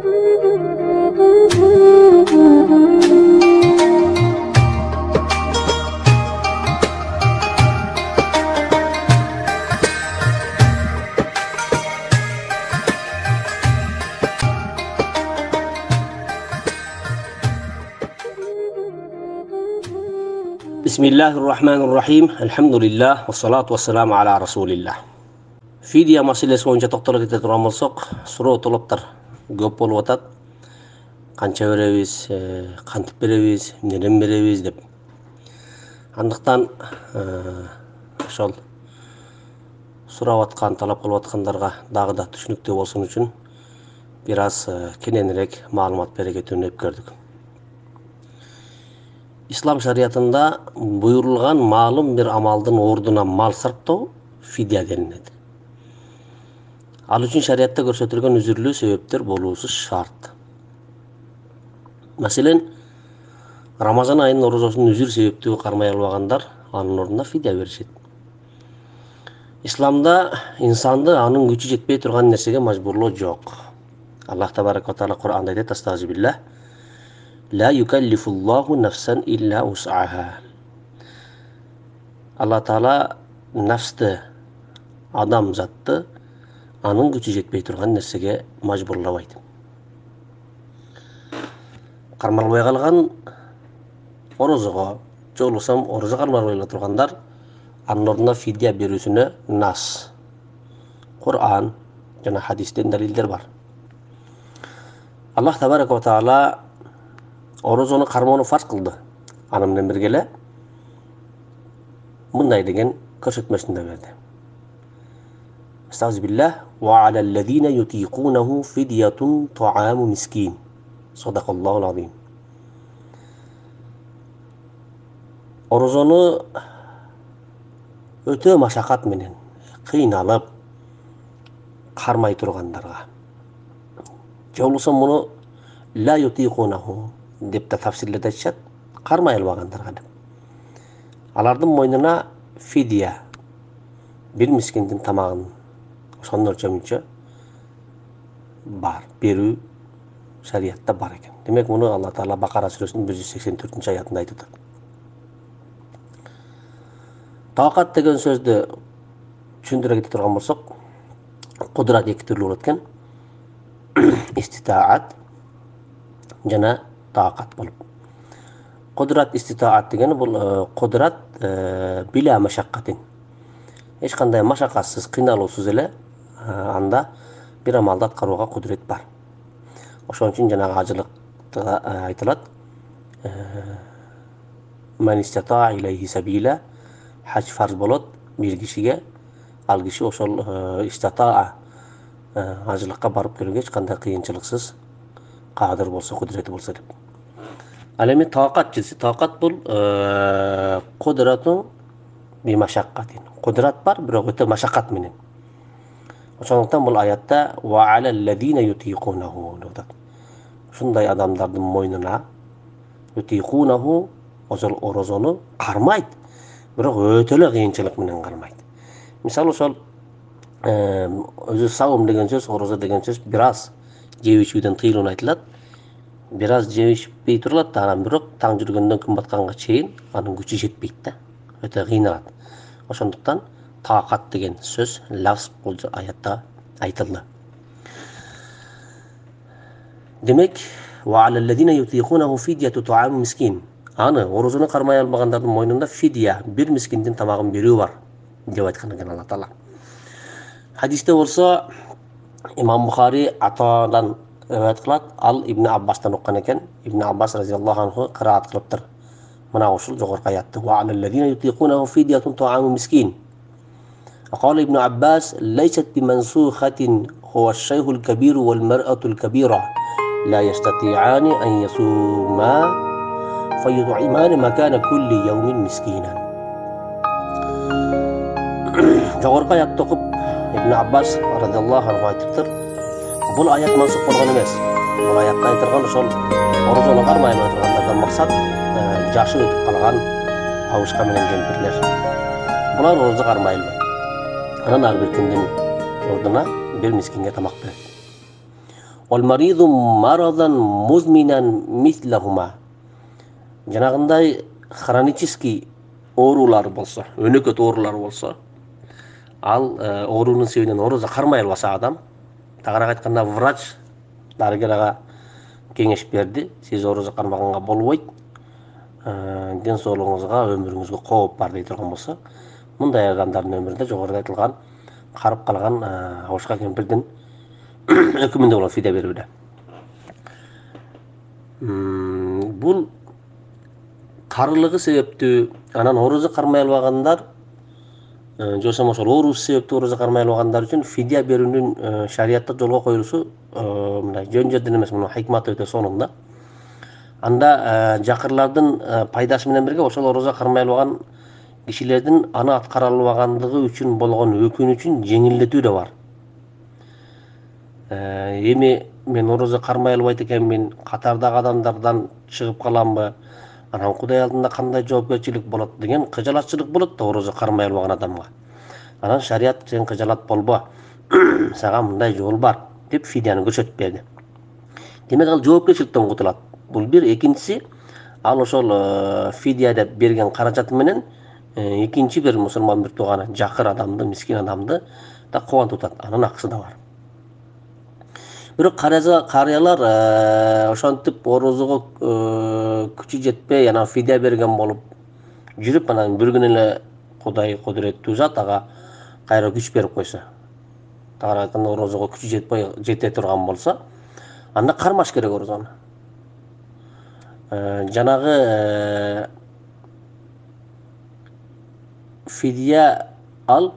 Bismillahirrahmanirrahim. Elhamdülillah ve salatu vesselamu ala Rasulillah. Fidya masalesi boyunca toktoluk ete turgan bolsok, суроо талаптар көп болуп атат. Канча беребиз, кантип беребиз, эмнеден беребиз деп. Андыктан ошол сурап аткан, талап кылып аткандарга дагы да түшүнүктүү болсун үчүн бир аз кененирээк маалымат бере кетүүнү өткөрдүк. İslam şariatında buyurulgan malum bir amaldın orduna mal sarптоо fidya denilet. Al üçün şariatta көрсөтүлгөн үзүрлүү себептер болуусу шарт. Masalan, Ramazan ayının orozosун үзүр себептүү кармай албагандар анын ордуна fidya беришет. İslamda insanды анын күчү жетпей турган нерсеге мажбурлоо жок. Аллах табарак ва таала Кур'анда айтат: "Астагфирулlah. La yukallifullahu nafsan illa wus'aha." Allah Taala nafsты, адам затты анын күчү жетпей турган нерсеге мажбурлабайт. Кармалбай калган орозого, жолусам орозо кармалбай тургандар анын ордуна fidya берүүсүнө нас, Kur'an жана хадистен далилдер бар. Allah Tabaraka ва Taala orozonu karmonu farz kıldı. Аны менен бирге эле мындай деген көрсөтмөсүндө берди. Estağfirullah ve alellezine yutiqunahu fidyatun ta'amu miskin. Sadaqallahul azim. Orozonu ötө maşakat menен kıynalıp karmay turgandarga. Jolусам муну la yutiqunahu деп та tafsirlerde айтышат, кармай албагандарга деп. Алардын мойнуна fidya, bir miskiндин тамагын ошонун өлчөмүнчө бар, берүү шариатта бар экен. Демек муну Алла Таала Бакара сүрөсүнүн 184-аятында айтып атат. Таакат деген сөздү түшүндүрө кете турган болсок, кудрат эки түрлүү болот экен. Иститаат жана таакат болуп. Кудрат иститаат дегени бул кудрат биля машаккатын. Эч кандай машакатсыз, кыйналуусуз эле анда бир амалды аткарууга кудрет бар. Ошон үчүн жанагы ажылыкта айтылат: "Мен истата илейхи сабила", хач фарз болот бир кишиге, ал киши ошол истата ажылыкка барып келүүгө эч кандай кыйынчылыксыз кадыр болсо, кудрети болсо деп. Ал эми таакат жеси, таакат бул кудратун би машаккатын. Кудрат бар, бирок өтө машакат менен. Ошондуктан бул аятта ва алеллезине ютиқунаху деп атат. Ушундай адамдардын мойнуна ютиқунаху ошол орозону кармайт, бирок өтө эле кыйынчылык менен кармайт. Мисалы ошол өзү саум деген сөз, орозо деген сөз бир аз жеп ичүүдөн тыйылууну айтылат. Бир аз жеп ичпей турулат да, анан бирок таң жүргөндөн күн батканга чейин анын күчү жетпейт да, өтө кыйналат. Ошондуктан таакат деген сөз, лафз бул аятта айтылды. Демек, ва алеллезине ютиқунаху фидьяту тааму мискин. Аны орозону кармай албагандардын мойнунда фидия, бир мискиндин тамагын берүү бар деп айткан экен Алла Таала. Хадисте болсо Имам Бухари Атадан риваят кылат, ал Ибн Аббастан уккан экен. Ибн Аббас разияллаху анху кыраат кылыптыр. Мына ушул жогорку аятты: "Ва алеллезине ютиқунаху фидьяту тааму мискин." قال ابن عباس: ليست بمنسوخة، هو الشيخ الكبير والمرأة الكبيرة لا يستطيعان أن يصوما فيطعمان مكان كل يوم مسكينا. Жогорку аятты окуп Ибн Аббас радиаллаху анху айтыптыр. Бул аят мансух болгон эмес. Бул аятта айтылган ошол орозону кармай тургандардан максат жашы өтүп калган абышка менен кемпирлер. Булар орозо кармай албайт. Анан ар бир күндүн ордуна бир мискинге тамак берет. والمريض مرضا مزمنا مثلهما. Жанагындай хронический оорулар болсо, өнөкөт оорулар болсо, ал оорунун себебинен орозо кармай албаса адам, тагыраак айтканда врач дарыгер ага кеңеш берди. Сиз орозо кармаганга болбойт. Ден соолугуңузга, өмүрүңүзгө кооп бар дей турган болсо, мындай адамдардын өмүрүндө жогоруда айтылган карып калган абышка кемпирдин өкүмүндө болот фидия берүүдө. Бул карылыгы себептүү, анан орозо кармай албагандар, же болбосо ошол оорусу себептүү орозо кармай албагандар үчүн фидия берүүнүн шариятта жолго коюлушу мындай жөн жерден эмес, муну хикматы өтө сонун да. Анда жакырлардын пайдасы менен бирге ошол орозо кармай албаган кишилердин аны аткара албагандыгы үчүн болгон өкүнүчүн жеңилдетүү да бар. Эми мен орозо кармай албайт экенмин, катардагы адамдардан чыгып каламбы, анан Кудай алдында кандай жоопкерчилик болот деген кыжалатчылык болот да орозо кармай албаган адамга. Анан шарият сен кыжалат болбо, сага мындай жол бар деп фидияны көрсөтүп берди. Демек ал жоопкерчиликтен кутулат. Бул бир. Экинчиси, ал ошол фидия деп берген каражаты менен экинчи бир мусулман бир тууганы, жакыр адамды, мискин адамды да кубантып атат. Анын акысы да бар. Бирок карыялар ошентип орозого күчү жетпей, анан фидия берген болуп жүрүп, анан бир күнү эле Кудай кудуреттүү зат ага кайра күч берип койсо, тагыраак айтканда орозого күчү жете турган болсо, анда кармаш керек орозону. Жанагы фидия ал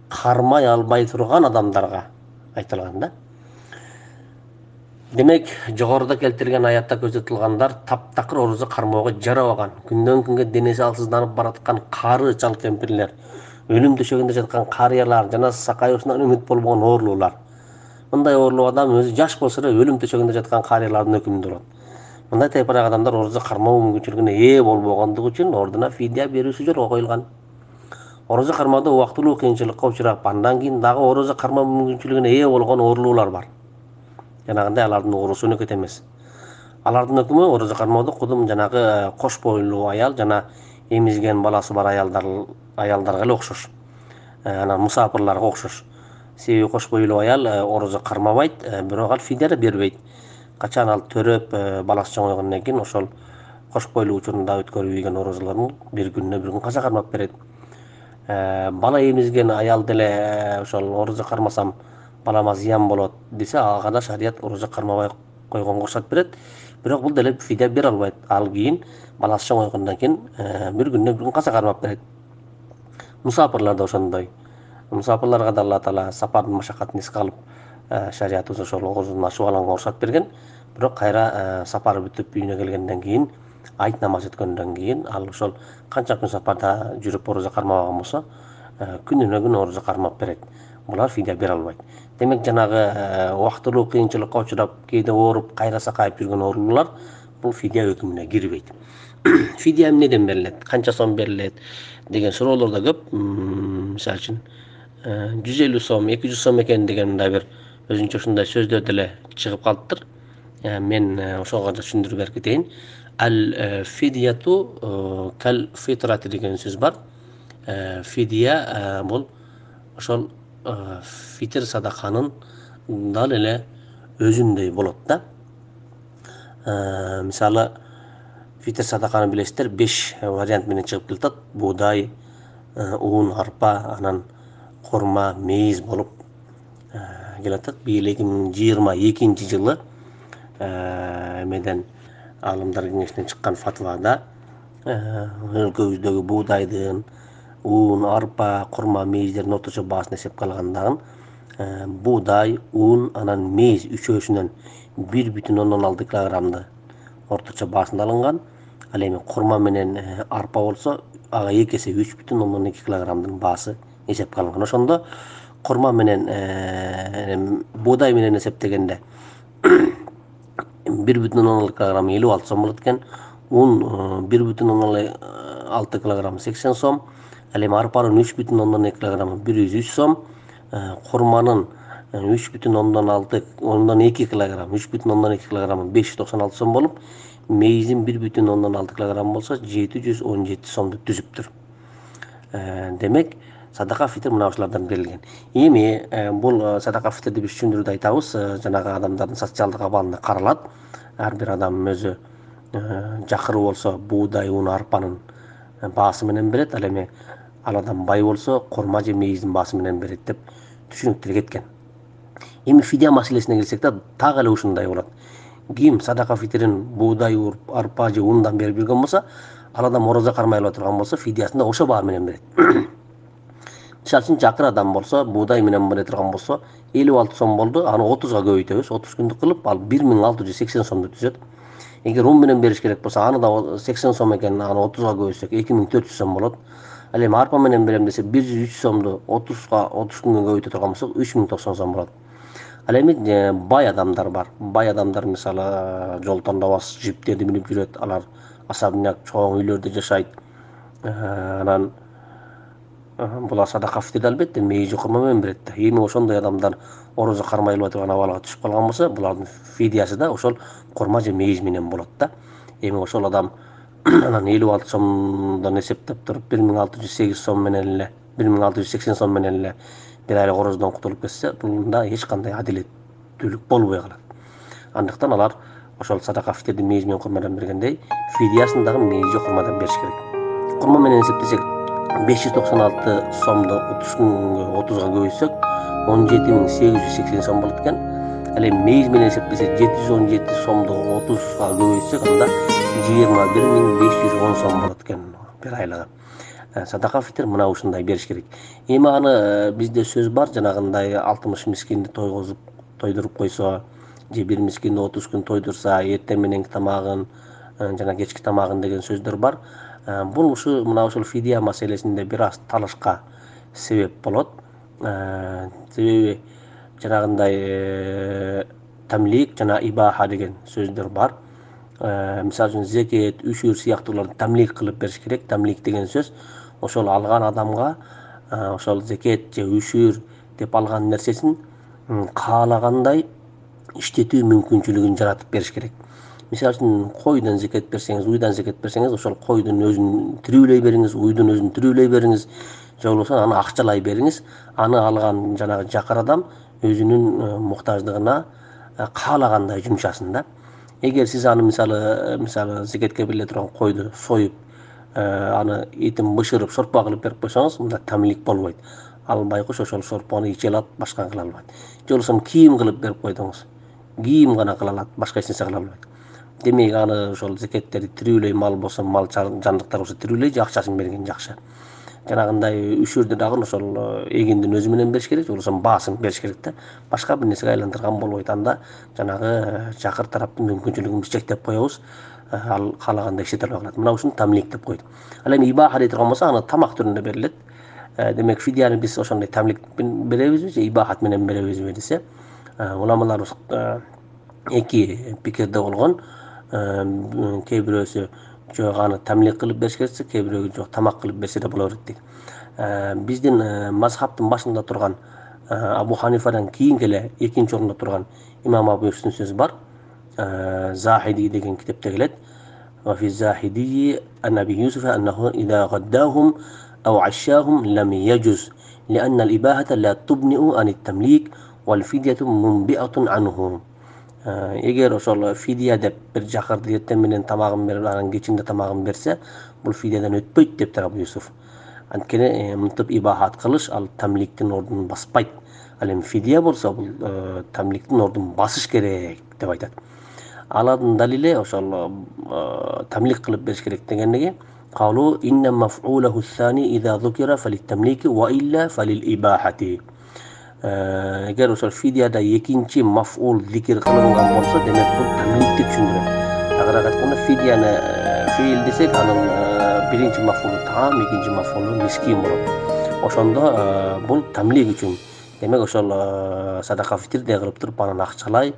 кармай албай турган адамдарга айтылган да. Демек, жогоруда келтирген аятта көрсөтүлгандар таптакыр орозо кармоого жарабаган, күндөн күнгө денеси алсызданып бараткан кары чал кемпирлер, өлүм төшөгүндө жаткан карыялар жана сакайыбысынан үмүт болбогон оорулуулар. Мындай оорулуу адам өзү жаш болсо эле өлүм төшөгүндө жаткан карыялардын өкүмүндө болот. Мындай тайпадагы адамдар орозо кармоо мүмкүнчүлүгүнө ээ болбогондугу үчүн ордуна фидия берүүсү жолго коюлган. Орозо кармоодо убактылуу кыйынчылыкка учурап, андан кийин дагы орозо кармоо мүмкүнчүлүгүнө ээ болгон оорулуулар бар. Жанагындай алардын оорусу өнөкөт эмес. Алардын өкүмү орозо кармоодо кудум жанагы кош бойлуу аял жана эмизген баласы бар аялдарга эле окшош. Анан мусапырларга окшош. Себеби кош бойлуу аял орозо кармабайт, бирок ал фидия да бербейт. Качан ал төрөп баласы чоңойгондон кийин ошол кош бойлуу учурунда өткөрүп ийген орозолорун бир күнүнө бир күн каза кармап берет. Бала эмизген аял деле ошол орозо кармасам балама зыян болот десе, ага да шарият орозо кармабай койгонго уруксат берет. Бирок бул деле фидия бере албайт. Ал кийин баласы чоңойгондон кийин бир күнүнө бир күн каза кармап берет. Мусапырлар да ошондой. Мусапырларга да Алла Таала сапардын машакатын эске алып, шариятыбыз ошол оозун ачып алганга уруксат берген. Бирок кайра сапар бүтүп үйүнө келгенден кийин, айт намаз өткөндөн кийин ал ошол канча күн сапарда жүрүп орозо кармабаган болсо, күнүнө күн орозо кармап берет. Булар фидия бере албайт. Демек жанагы убактылуу кыйынчылыкка учурап, кээде ооруп, кайра сакайып жүргөн оорулуулар бул фидия өкүмүнө кирбейт. Фидия эмнеден берилет, канча сом берилет деген суроолор да көп. Мисалы үчүн 150 сом, 200 сом экен деген мындай бир өзүнчө ушундай сөздөр деле чыгып калыптыр. Мен ошого да түшүндүрүп берип кетейин. Ал фидияту кал фитрати деген сөз бар. Фидия бул ошол фитр садаканын дал эле өзүндөй болот да. Мисалы, фитр садаканы билесиздер, 5 вариант менен чыгып келатат. Буудай, уун, арпа, анан корма, мейиз болуп келатат. Быйыл 2022-жылы эмеден алымдар кеңешинен чыккан фатвада өлкөбүздөгү буудайдын, уун, арпа, корма, мейиздердин орточо баасын эсепке алгандагы буудай, уун, анан мейиз үчөөсүнөн 1,6 килограммды орточо баасында алынган. Ал эми корма менен арпа болсо, ага 2 эсе 3,2 килограммдын баасы эсепке алынган. Ошондо корма менен буудай менен эсептегенде 1,6 килограмм 56 сом болот экен. Уун 1,6 килограмм 80 сом. Ал эми арпанын 3,2 килограммы 103 сом. Корманын 3,6 ondan 2 kilogram 3,2 kilogramı 596 сом болуп, мейизин 1,6 килограмм болсо 717 сомду түзүптүр. Демек, садака фитр мына ушулардан берилген. Эми бул садака фитрди биз түшүндүрүүдө айтабыз, жанагы адамдардын социалдык абалына каралат. Ар бир адам өзү жакыры болсо буудай, un, арпанын баасы менен берет, ал эми ал адам бай болсо корма же мейиздин баасы менен берет деп түшүнүктөр кеткен. Эми фидия маселесине келсек да так эле ушундай болот. Ким садака фитрин буудай, арпа же ундан берип жүргөн болсо, ал адам орозо кармай албай турган болсо, фидиясын да ошо баа менен берет. Мисалы үчүн жакыр адам болсо, буудай менен бере турган болсо, 56 сом болду, аны 30га көбөйтөбүз, 30 күндүк кылып, ал 1680 сомду түзөт. Эгер un менен бериш керек болсо, аны да 80 сом экен, аны 30га көбөйтсөк 2400 сом болот. Ал эми арпа менен берем десе 103 сомду 30 күнгө көбөйтө турган болсок 3090 сом болот. Ал эми бай адамдар бар. Бай адамдар мисалы жолтордо бас жиптерди минип жүрөт, алар особняк чоң үйлөрдө жашайт. Анан бул садака фитрди албетте мейизи корма менен берет да. Эми ошондой адамдар орозо кармай албай турган абалга түшүп калган болсо, булардын фидиясы да ошол корма же мейиз менен болот да. Эми ошол адам анан 56 сомдон эсептеп туруп 1608 сом менен эле 1680 сом менен эле бир айлык орозодон кутулуп кетсе, бунда эч кандай адилеттүүлүк болбой калат. Андыктан алар ошол садака фитрди мейиз менен курмадан бергендей, фидиясын дагы мейизи курмадан бериш керек. Курма менен эсептесек 596 сомду 30 күнгө 30га көбөйтсөк 17880 сом болот экен. Ал эми мейиз менен эсептесек 717 сомду 30га көбөйтсөк анда 21510 сом болот экен бир айлыгы. Садака фитр мына ушундай бериш керек. Эми аны бизде сөз бар, жанагындай 60 мискинди тойдуруп койсо, же бир мискинди 30 күн тойдурса, эртең мененки тамагын, жана кечки тамагын деген сөздөр бар. Бул мына ушул фидия маселесинде бир аз талашка себеп болот. Себеби жанагындай тамлик жана ибаха деген сөздөр бар. Мисалы үчүн зекет, үшүр сыяктууларды тамлик кылып бериш керек. Тамлик деген сөз ошол алган адамга ошол зекет же үшүр деп алган нерсесин каалагандай иштетүү мүмкүнчүлүгүн жаратып бериш керек. Мисалы үчүн койдон зекет берсеңиз, уйдан зекет берсеңиз, ошол койдун өзүн тирүүлөй бериңиз, уйдун өзүн тирүүлөй бериңиз, же болбосо аны акчалай бериңиз. Аны алган жанагы жакыр адам өзүнүн муктаждыгына каалагандай жумшасын да. Эгер сиз аны мисалы зекетке бериле турган койду союп, аны этин бышырып, шорпа кылып берип койсоңуз, мында тамлик болбойт. Ал байкуш ошол шорпону иче алат, башка кыла албайт. Же болбосо кийим кылып берип койдуңуз. Кийим гана кыла алат, башка эч нерсе кыла албайт. Демек аны ошол зекеттерди тирүүлөй, мал болсо мал, жандыктар болсо тирүүлөй, же акчасын берген жакшы. Жанагындай үшүрдү дагы ошол эгиндин өзү менен бериш керек, же болбосо баасын бериш керек да. Башка бир нерсеге айландырган болбойт. Анда жанагы жакыр тараптын мүмкүнчүлүгүн биз чектеп коебуз. Ал каалагандай иштете албай калат. Мына ушуну тамлик деп койт. Ал эми ибаха дей турган болсо, аны тамак түрүндө берилет. Демек фидияны биз ошондой тамлик беребизби же ибахат менен беребизби десе, уламаларыбыз эки пикирде болгон. Кээ бирөөсү жок аны тамлик кылып бериш керек, кээ бирөө жок тамак кылып берсе да боло берет дейт. Биздин мазхабтын башында турган Абу Ханифадан кийинки эле экинчи орунда турган имам Абу Юсуфтун сөзү бар. Захиди деген китепте келет. Ва фи захиди ан Аби Юсуф аннаху иза гаддахум ау ашшахум лам яджуз لأن الإباحة لا تبنئ عن التمليك والفدية منبئة عنه. Эгер ошол фидия деп бир жакырды эртең менен тамагын берип, анан кечинде тамагын берсе, бул фидиядан өтпөйт дептир Абу Юсуф. Анткени мынтип ибахат кылыш ал тамликтин ордун баспайт. Ал эми фидия болсо бул тамликтин ордун басыш керек деп айтат. Алардын далили ошол тамлик кылып бериш керек дегендиги калу инна маф'улаху ثاني إذا ذكر فللتمليك وإلا فللإباحة. Эгер ошол фидияда экинчи маф'ул зикир кылынган болсо, демек бул тамликти түшүндүрөт. Тагыраак айтканда фидияны феил десек, анын биринчи маф'улу таам, экинчи маф'улу мискин болот. Ошондо бул тамлик үчүн. Демек ошол садака фитрди кылып туруп анан акчалай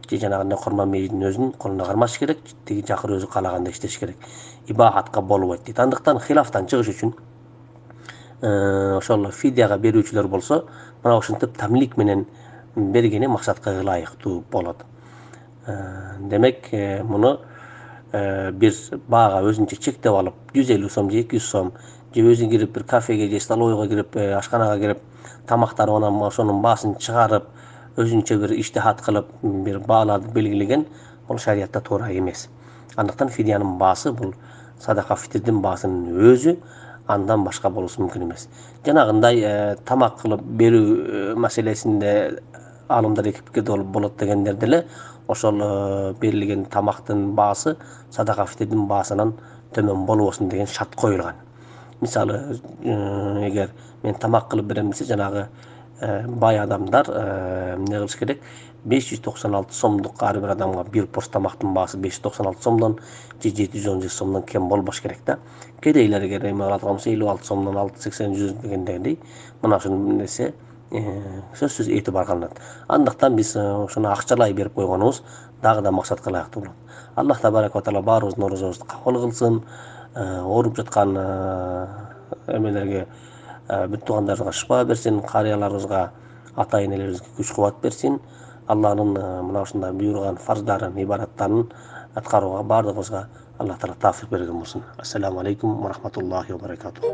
же жанагындай корма мейидин өзүн колуна кармаш керек, тиги жакыр өзү каалагандай иштеш керек. Ибахатка болбойт дейт. Андыктан хилафтан чыгыш үчүн ошол фидияга берүүчүлөр болсо, мына ушинтип тамлик менен бергени максатка ылайыктуу болот. Demek bunu bir bağa özünçe çektep alıp 150 so'm же 200 so'm же özü girip bir kafege же staloyga girip aşkanaga girip tamaktary ondan oşonun basyny çıgaryp özünçe bir iştihat kılıp bir bağlady belgilegen bul şeriatda toora emes. Andaktan fidyanyň basy bul sadaka fitrden basynyň özü andan başka boluşy mümkin emes. Janagynday tamak kılıp berүү meselesinde alımlar ekipke dolup bolat degenlerde oşol berilgen tamaktın basy sadaka fitrden basynyň tömen bolbosun degen şart koyulgan. Misaly eger men tamak kılıp berem dese janagy bay adamlar ne kılış gerek 596 so'mduk har bir adamga bir post tamaktın basy 596 so'mdan 717 so'mdan kem bolbaş gerek da. Kedeyler eger emelatgamsa 56 so'mdan 680-100 degендей muna şunu dese sözsüz etibar kılınat. Andaktan biz şunu akçalay berip koyganybız dağı da maksatka laýyktуу bolat. Allah tebaraka ve taala barыбыз noruzubuzdu kabul kılsın. Orup жатқан emelerge bütün tuğanlarına şifa bersin, kariyalarımızga, ata-enelerimizge güç kuvvet bersin. Allah'ın mına uşunda buyurgan farzların, ibadatlarının atkaruga bardığımızga Allah Teala tawfik bergen bolsun. Assalamu aleykum ve rahmetullahi ve berekatuhu.